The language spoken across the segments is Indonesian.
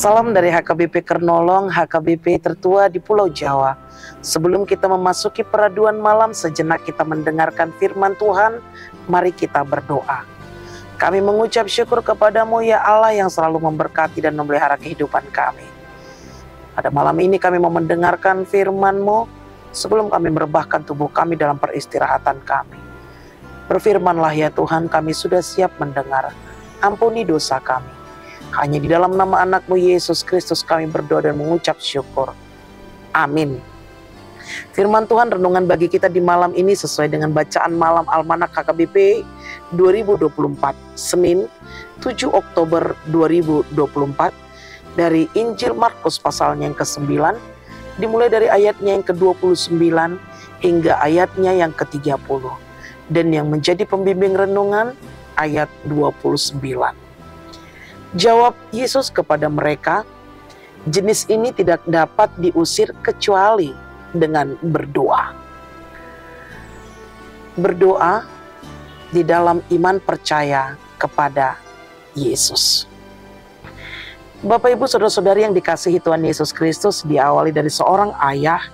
Salam dari HKBP Kernolong, HKBP tertua di Pulau Jawa. Sebelum kita memasuki peraduan malam, sejenak kita mendengarkan firman Tuhan. Mari kita berdoa. Kami mengucap syukur kepadamu ya Allah yang selalu memberkati dan memelihara kehidupan kami. Pada malam ini kami mau mendengarkan firman-Mu sebelum kami merebahkan tubuh kami dalam peristirahatan kami. Berfirmanlah ya Tuhan, kami sudah siap mendengar. Ampuni dosa kami. Hanya di dalam nama anak-Mu Yesus Kristus kami berdoa dan mengucap syukur. Amin. Firman Tuhan renungan bagi kita di malam ini sesuai dengan bacaan malam Almanak HKBP 2024, Senin 7 Oktober 2024, dari Injil Markus pasalnya yang ke-9, dimulai dari ayatnya yang ke-29 hingga ayatnya yang ke-30, dan yang menjadi pembimbing renungan ayat 29. Jawab Yesus kepada mereka, jenis ini tidak dapat diusir kecuali dengan berdoa. Berdoa di dalam iman percaya kepada Yesus. Bapak Ibu saudara-saudari yang dikasihi Tuhan Yesus Kristus, diawali dari seorang ayah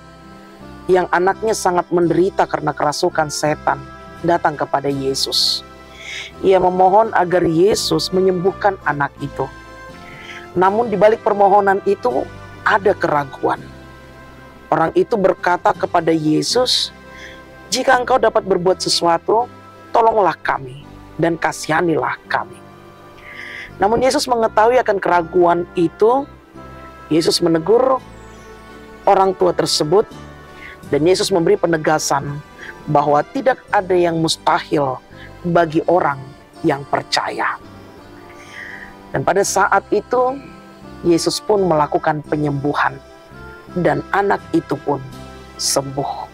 yang anaknya sangat menderita karena kerasukan setan datang kepada Yesus. Ia memohon agar Yesus menyembuhkan anak itu. Namun di balik permohonan itu ada keraguan. Orang itu berkata kepada Yesus, "Jika Engkau dapat berbuat sesuatu, tolonglah kami dan kasihanilah kami." Namun Yesus mengetahui akan keraguan itu. Yesus menegur orang tua tersebut dan Yesus memberi penegasan bahwa tidak ada yang mustahil bagi orang yang percaya. Dan pada saat itu Yesus pun melakukan penyembuhan dan anak itu pun sembuh.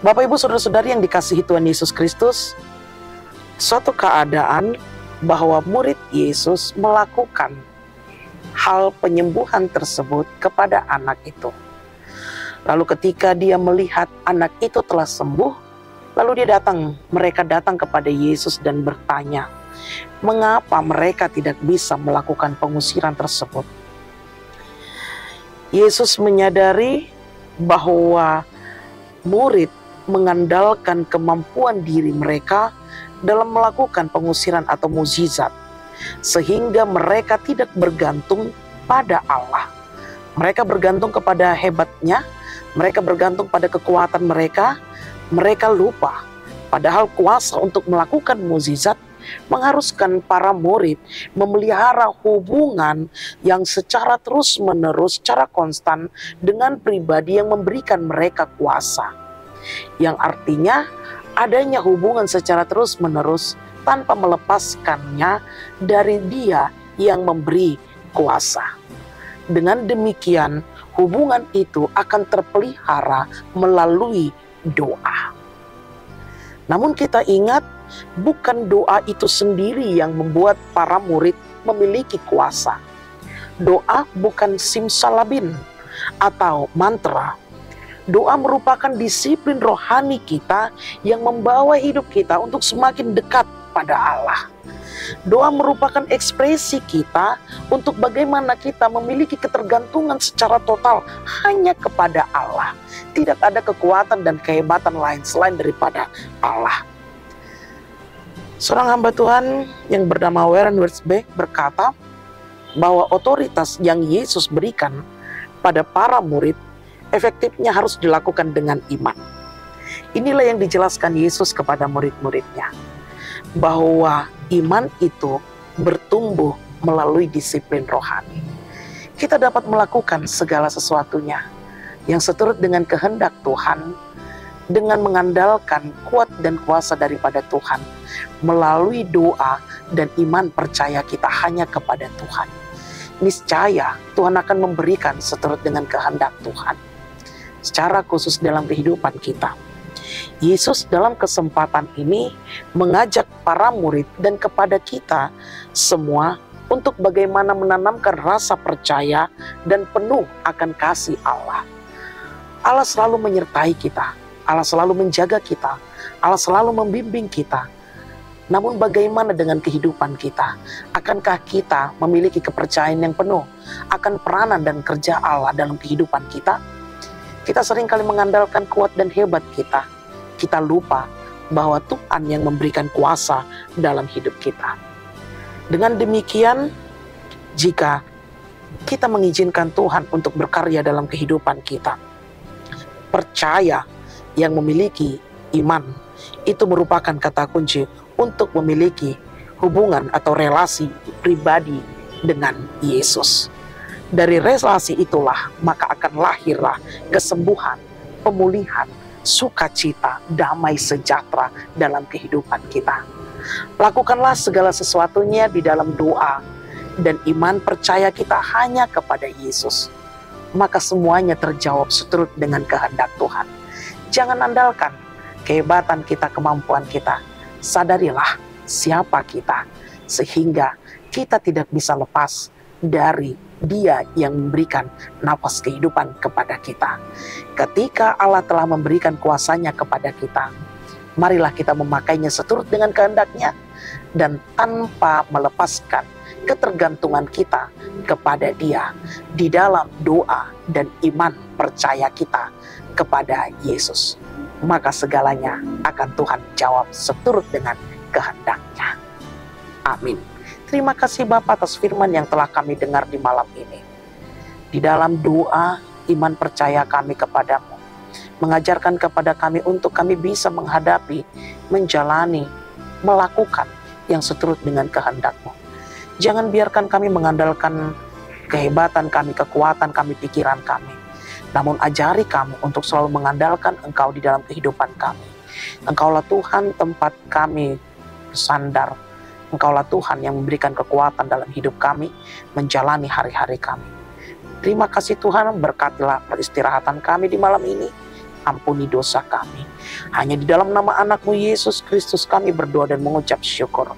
Bapak Ibu saudara-saudari yang dikasihi Tuhan Yesus Kristus, suatu keadaan bahwa murid Yesus melakukan hal penyembuhan tersebut kepada anak itu. Lalu ketika dia melihat anak itu telah sembuh, lalu mereka datang kepada Yesus dan bertanya, mengapa mereka tidak bisa melakukan pengusiran tersebut? Yesus menyadari bahwa murid mengandalkan kemampuan diri mereka dalam melakukan pengusiran atau mukjizat, sehingga mereka tidak bergantung pada Allah. Mereka bergantung kepada hebatnya, mereka bergantung pada kekuatan mereka. Mereka lupa, padahal kuasa untuk melakukan mukjizat mengharuskan para murid memelihara hubungan yang secara terus-menerus, secara konstan dengan pribadi yang memberikan mereka kuasa. Yang artinya adanya hubungan secara terus-menerus tanpa melepaskannya dari Dia yang memberi kuasa. Dengan demikian, hubungan itu akan terpelihara melalui doa. Namun kita ingat, bukan doa itu sendiri yang membuat para murid memiliki kuasa. Doa bukan simsalabim atau mantra. Doa merupakan disiplin rohani kita yang membawa hidup kita untuk semakin dekat pada Allah. Doa merupakan ekspresi kita untuk bagaimana kita memiliki ketergantungan secara total hanya kepada Allah. Tidak ada kekuatan dan kehebatan lain selain daripada Allah. Seorang hamba Tuhan yang bernama Warren Wiersbe berkata bahwa otoritas yang Yesus berikan pada para murid efektifnya harus dilakukan dengan iman. Inilah yang dijelaskan Yesus kepada murid-muridnya, bahwa iman itu bertumbuh melalui disiplin rohani. Kita dapat melakukan segala sesuatunya yang seturut dengan kehendak Tuhan dengan mengandalkan kuat dan kuasa daripada Tuhan melalui doa dan iman percaya kita hanya kepada Tuhan. Niscaya Tuhan akan memberikan seturut dengan kehendak Tuhan secara khusus dalam kehidupan kita. Yesus dalam kesempatan ini mengajak para murid dan kepada kita semua untuk bagaimana menanamkan rasa percaya dan penuh akan kasih Allah. Allah selalu menyertai kita, Allah selalu menjaga kita, Allah selalu membimbing kita. Namun bagaimana dengan kehidupan kita? Akankah kita memiliki kepercayaan yang penuh akan peranan dan kerja Allah dalam kehidupan kita? Kita seringkali mengandalkan kuat dan hebat kita. Kita lupa bahwa Tuhan yang memberikan kuasa dalam hidup kita. Dengan demikian, jika kita mengizinkan Tuhan untuk berkarya dalam kehidupan kita, percaya yang memiliki iman, itu merupakan kata kunci untuk memiliki hubungan atau relasi pribadi dengan Yesus. Dari relasi itulah maka akan lahirlah kesembuhan, pemulihan, sukacita, damai sejahtera dalam kehidupan kita. Lakukanlah segala sesuatunya di dalam doa dan iman percaya kita hanya kepada Yesus. Maka semuanya terjawab seturut dengan kehendak Tuhan. Jangan andalkan kehebatan kita, kemampuan kita. Sadarilah siapa kita, sehingga kita tidak bisa lepas dari Dia yang memberikan nafas kehidupan kepada kita. Ketika Allah telah memberikan kuasanya kepada kita, marilah kita memakainya seturut dengan kehendak-Nya dan tanpa melepaskan ketergantungan kita kepada Dia di dalam doa dan iman percaya kita kepada Yesus. Maka segalanya akan Tuhan jawab seturut dengan kehendak-Nya. Amin. Terima kasih Bapa atas firman yang telah kami dengar di malam ini. Di dalam doa, iman percaya kami kepadamu, mengajarkan kepada kami untuk kami bisa menghadapi, menjalani, melakukan yang seturut dengan kehendak-Mu. Jangan biarkan kami mengandalkan kehebatan kami, kekuatan kami, pikiran kami. Namun ajari kami untuk selalu mengandalkan Engkau di dalam kehidupan kami. Engkaulah Tuhan tempat kami bersandar. Engkaulah Tuhan yang memberikan kekuatan dalam hidup kami, menjalani hari-hari kami. Terima kasih Tuhan, berkatilah peristirahatan kami di malam ini. Ampuni dosa kami. Hanya di dalam nama anak-Mu Yesus Kristus kami berdoa dan mengucap syukur.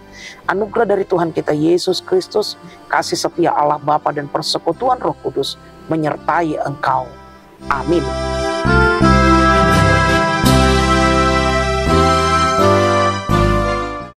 Anugerah dari Tuhan kita Yesus Kristus, kasih setia Allah Bapa dan persekutuan Roh Kudus menyertai engkau. Amin.